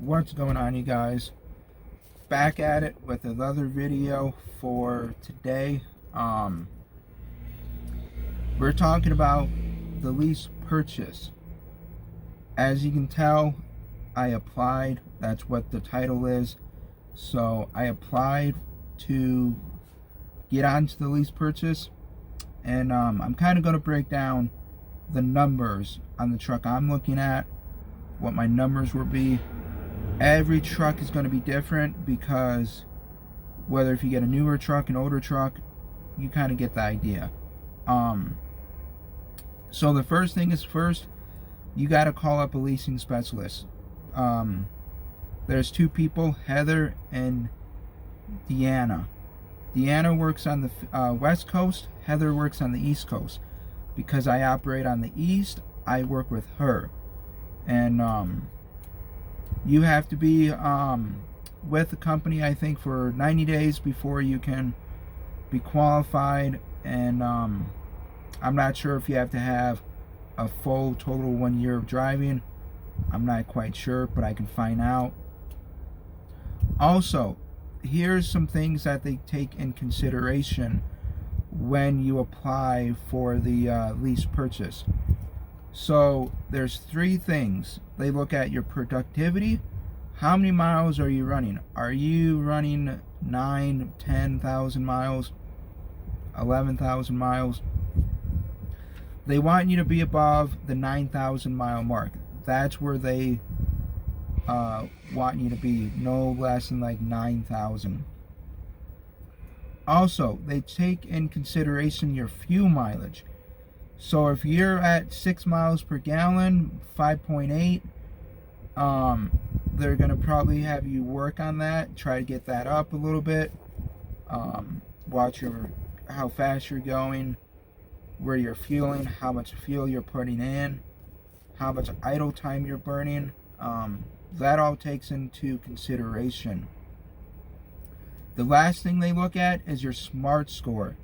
What's going on, you guys? Back at it with another video for today. We're talking about the lease purchase. As you can tell, I applied. That's what the title is. So I applied to get onto the lease purchase, and I'm kind of going to break down the numbers on the truck I'm looking at, what my numbers will be. Every truck is going to be different, because whether if you get a newer truck, an older truck, you kind of get the idea. So the first thing is first, you got to call up a leasing specialist. There's two people, Heather and Deanna. Deanna works on the West Coast. Heather works on the East Coast. Because I operate on the East, I work with her. And you have to be with the company, I think, for 90 days before you can be qualified. And I'm not sure if you have to have a full total 1 year of driving. I'm not quite sure, but I can find out. Also, here's some things that they take in consideration when you apply for the lease purchase. So there's three things. They look at your productivity. How many miles are you running? Are you running 9, 10,000 miles, 11,000 miles? They want you to be above the 9,000 mile mark. That's where they want you to be, no less than like 9,000. Also, they take in consideration your fuel mileage. So if you're at 6 miles per gallon, 5.8, they're going to probably have you work on that, try to get that up a little bit. Watch how fast you're going, where you're fueling, how much fuel you're putting in, how much idle time you're burning. That all takes into consideration. The last thing they look at is your SMART score.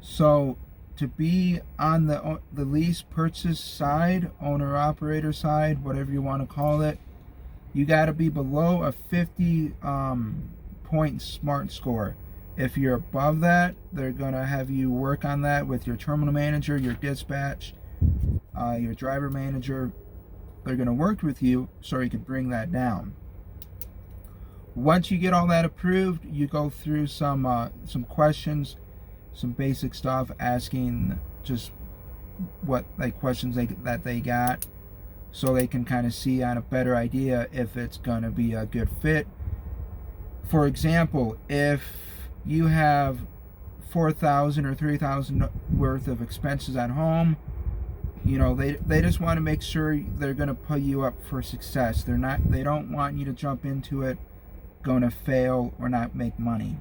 So to be on the lease purchase side, owner operator side, whatever you want to call it, you got to be below a 50 point SMART score. If you're above that, they're going to have you work on that with your terminal manager, your dispatch, your driver manager. They're going to work with you so you can bring that down. Once you get all that approved, you go through some questions, some basic stuff, asking just what questions that they got, so they can kind of see on a better idea if it's going to be a good fit. For example, if you have $4,000 or $3,000 worth of expenses at home, you know, they just want to make sure they're going to put you up for success. They don't want you to jump into it going to fail or not make money.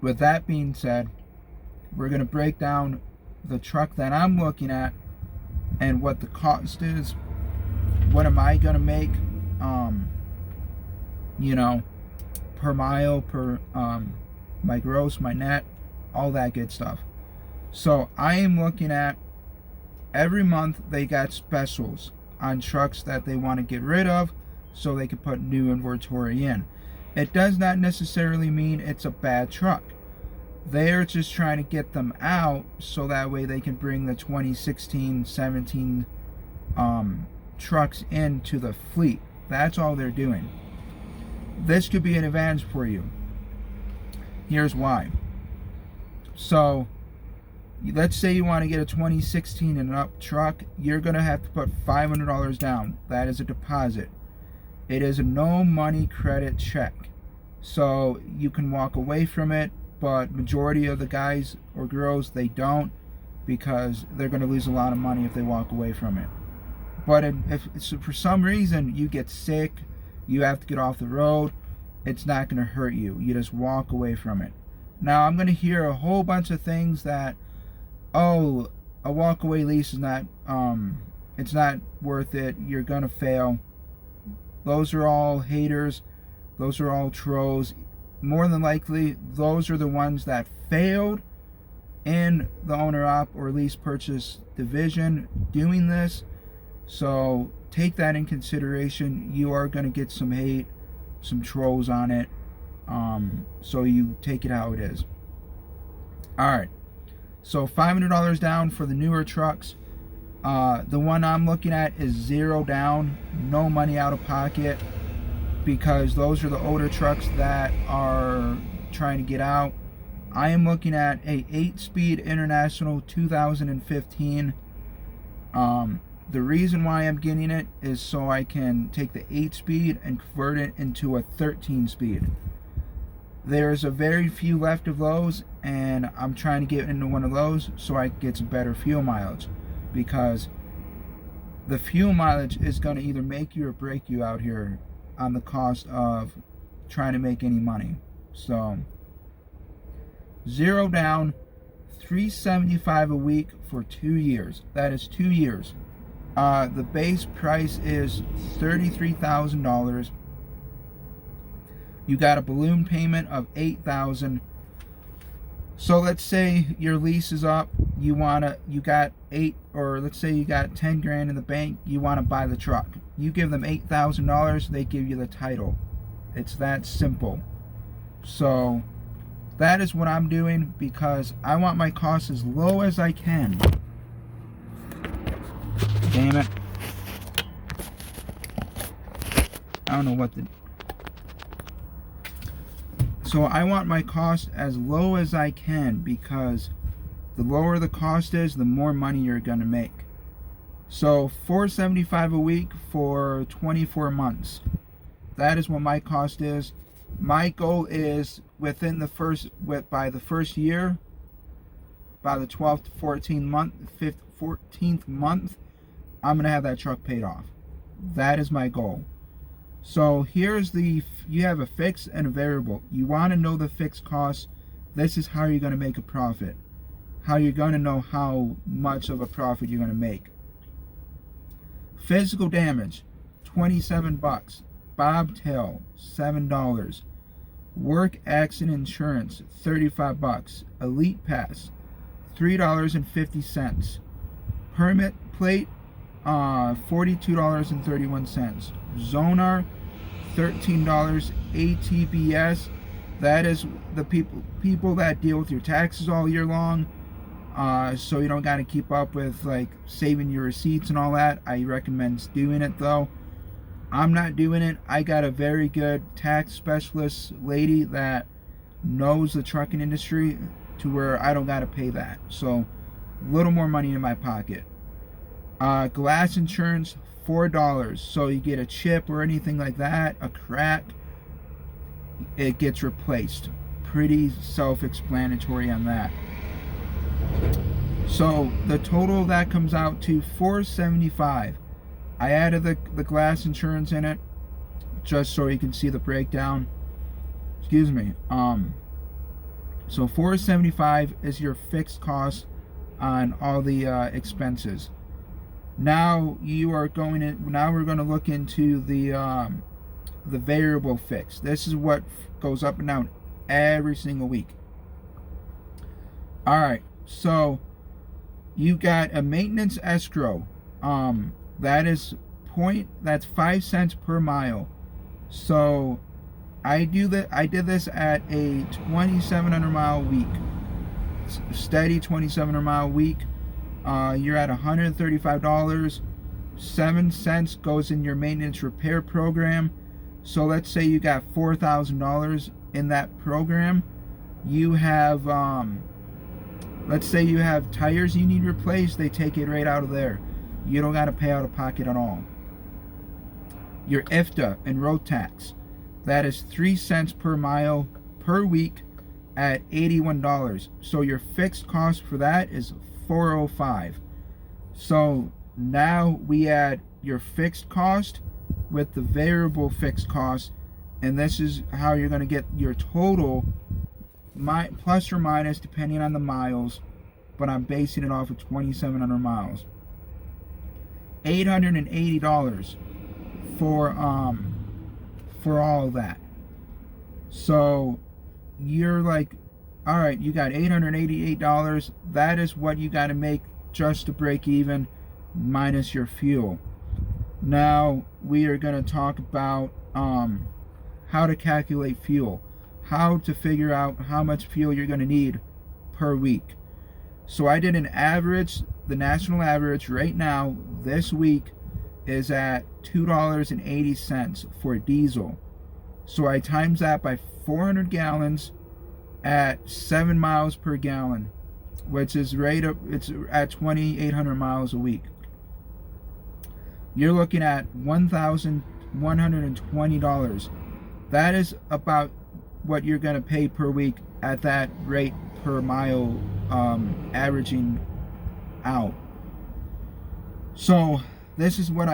With that being said, we're going to break down the truck that I'm looking at and what the cost is. What am I going to make, you know, per mile, per my gross, my net, all that good stuff. So I am looking at, every month they got specials on trucks that they want to get rid of, so they can put new inventory in. It does not necessarily mean it's a bad truck. They're just trying to get them out so that way they can bring the 2016, 17 trucks into the fleet. That's all they're doing. This could be an advantage for you. Here's why. So let's say you want to get a 2016 and up truck. You're going to have to put $500 down. That is a deposit. It is a no money credit check. So you can walk away from it, but majority of the guys or girls, they don't, because they're going to lose a lot of money if they walk away from it. But if for some reason you get sick, you have to get off the road, it's not going to hurt you. You just walk away from it. Now I'm going to hear a whole bunch of things that, oh, a walk-away lease is not, it's not worth it, you're going to fail. Those are all haters. Those are all trolls. More than likely, those are the ones that failed in the owner op or lease purchase division doing this. So take that in consideration. You are going to get some hate, some trolls on it. So you take it how it is. Alright, so $500 down for the newer trucks. The one I'm looking at is 0 down, no money out of pocket, because those are the older trucks that are trying to get out. I am looking at a 8-speed International 2015. The reason why I'm getting it is so I can take the 8-speed and convert it into a 13-speed. There's a very few left of those, and I'm trying to get into one of those so I can get some better fuel mileage, because the fuel mileage is going to either make you or break you out here on the cost of trying to make any money. So 0 down, $375 a week for 2 years. That is 2 years. The base price is $33,000. You got a balloon payment of $8,000. So let's say your lease is up. You got 8, or let's say you got 10 grand in the bank. You want to buy the truck. You give them $8,000. They give you the title. It's that simple. So that is what I'm doing, because I want my costs as low as I can. Damn it. I don't know what the... So I want my cost as low as I can, because the lower the cost is, the more money you're going to make. So $475 a week for 24 months. That is what my cost is. My goal is within the by the first year, by the 12th to 14th month, I'm going to have that truck paid off. That is my goal. So here's you have a fixed and a variable. You want to know the fixed cost. This is how you're going to make a profit. How you're going to know how much of a profit you're going to make. Physical damage, $27. Bobtail, $7. Work accident insurance, $35. Elite Pass, $3.50. Permit plate, $42.31. Zonar, $13. ATBS, that is the people that deal with your taxes all year long, so you don't got to keep up with like saving your receipts and all that. I recommend doing it though. I'm not doing it. I got a very good tax specialist lady that knows the trucking industry to where I don't got to pay that. So a little more money in my pocket. Glass insurance, $4. So you get a chip or anything like that, a crack, it gets replaced. Pretty self-explanatory on that. So the total of that comes out to $475. I added the glass insurance in it just so you can see the breakdown. Excuse me. So $475 is your fixed cost on all the expenses. Now we're going to look into the variable fix. This is what goes up and down every single week. All right, so you got a maintenance escrow. That's 5 cents per mile. So I did this at a 2,700 mile week, steady 2,700 mile week. You're at $135. 7 cents goes in your maintenance repair program. So let's say you got $4,000 in that program. You have let's say you have tires you need replaced. They take it right out of there. You don't got to pay out of pocket at all. Your IFTA and road tax, that is 3 cents per mile per week at $81. So your fixed cost for that is $405. So now we add your fixed cost with the variable fixed cost, and this is how you're going to get your total, plus or minus depending on the miles, but I'm basing it off of 2,700 miles. $880 for all of that. So you're like, all right, you got $888. That is what you got to make just to break even, minus your fuel. Now we are going to talk about how to calculate fuel, how to figure out how much fuel you're going to need per week. So I did an average. The national average right now this week is at $2.80 for diesel. So I times that by 400 gallons at 7 miles per gallon, which is it's at 2,800 miles a week. You're looking at $1,120. That is about what you're going to pay per week at that rate per mile, averaging out. So this is what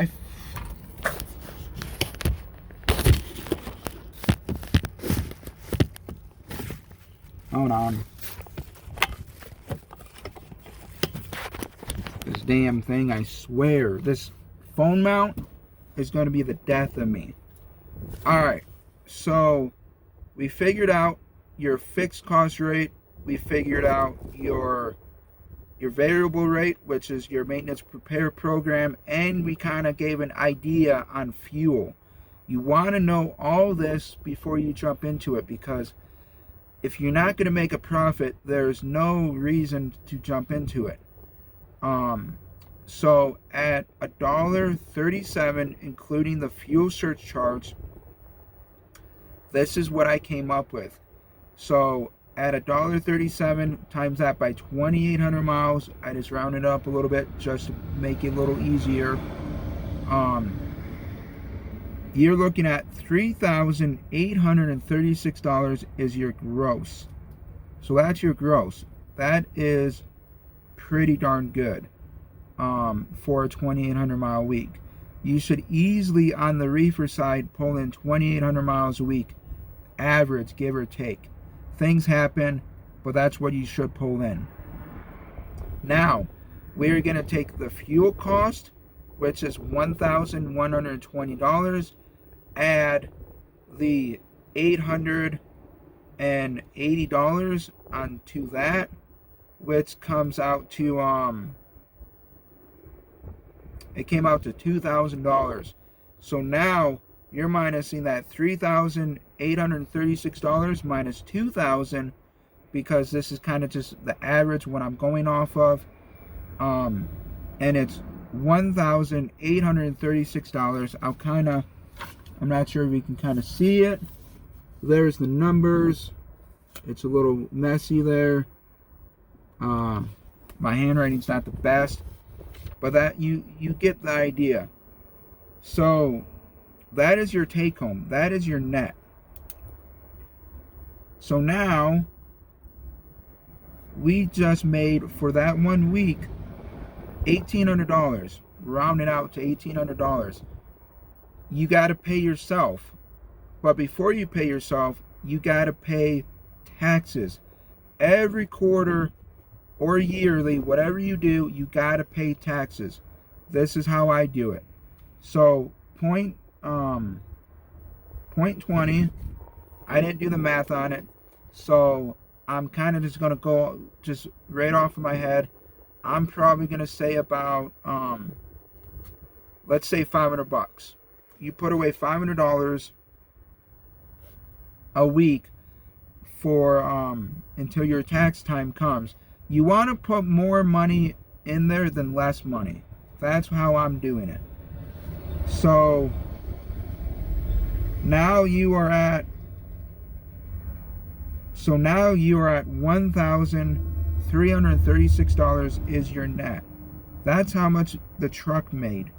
hold on. This damn thing, I swear, this phone mount is going to be the death of me. Alright, so we figured out your fixed cost rate, we figured out your variable rate, which is your maintenance repair program, and we kind of gave an idea on fuel. You want to know all this before you jump into it, because if you're not going to make a profit, there's no reason to jump into it. So at $1.37, including the fuel surcharge, this is what I came up with. So at $1.37, times that by 2,800 miles, I just rounded up a little bit just to make it a little easier. You're looking at $3,836 is your gross. So that's your gross. That is pretty darn good for a 2,800 mile week. You should easily, on the reefer side, pull in 2,800 miles a week, average, give or take. Things happen, but that's what you should pull in. Now, we're going to take the fuel cost, which is $1,120, add the $880 onto that, which comes out to it came out to $2,000. So now you're minusing that $3,836 minus $2,000, because this is kind of just the average what I'm going off of, and it's $1,836. I'm not sure if we can kind of see it. There's the numbers. It's a little messy there. My handwriting's not the best, but that you get the idea. So that is your take home. That is your net. So now we just made, for that 1 week, $1,800. Round it out to $1,800. You got to pay yourself. But before you pay yourself, you got to pay taxes. Every quarter or yearly, whatever you do, you got to pay taxes. This is how I do it. So point 20, I didn't do the math on it, so I'm kind of just going to go just right off of my head. I'm probably going to say about let's say $500. You put away $500 a week for until your tax time comes. You want to put more money in there than less money. That's how I'm doing it. So now you are at $1,336 is your net. That's how much the truck made.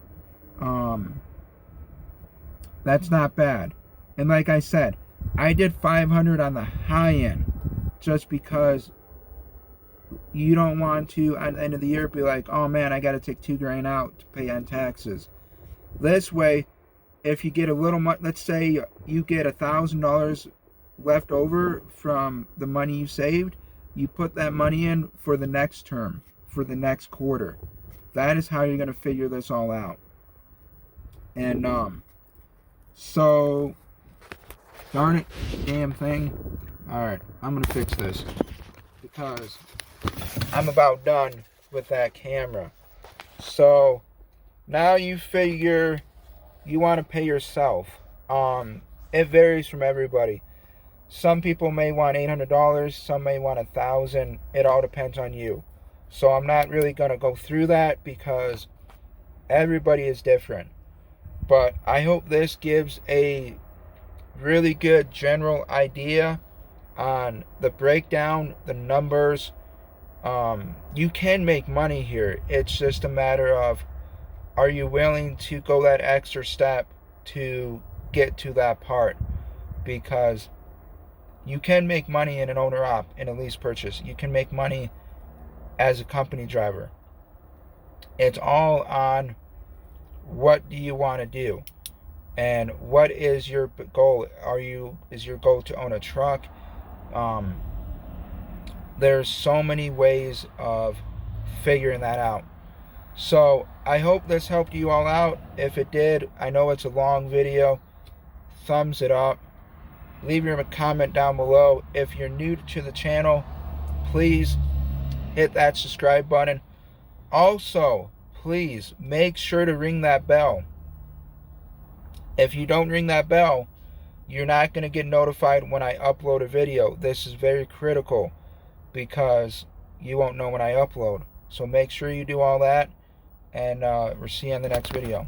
That's not bad. And like I said, I did 500 on the high end, just because you don't want to at the end of the year be like, oh man, I got to take $2,000 out to pay on taxes. This way, if you get a little money, let's say you get $1,000 left over from the money you saved, you put that money in for the next term, for the next quarter. That is how you're going to figure this all out. And so darn it, damn thing. Alright, I'm going to fix this, because I'm about done with that camera. So now you figure you want to pay yourself. It varies from everybody. Some people may want $800, some may want $1,000. It all depends on you. So I'm not really going to go through that because everybody is different. But I hope this gives a really good general idea on the breakdown, the numbers. You can make money here. It's just a matter of, are you willing to go that extra step to get to that part? Because you can make money in an owner-op, in a lease purchase. You can make money as a company driver. It's all on what do you want to do, and what is your goal. Is your goal to own a truck? There's so many ways of figuring that out. So I hope this helped you all out. If it did, I know it's a long video. Thumbs it up. Leave your comment down below. If you're new to the channel, please hit that subscribe button. Also, please make sure to ring that bell. If you don't ring that bell, you're not going to get notified when I upload a video. This is very critical because you won't know when I upload. So make sure you do all that, and we'll see you on the next video.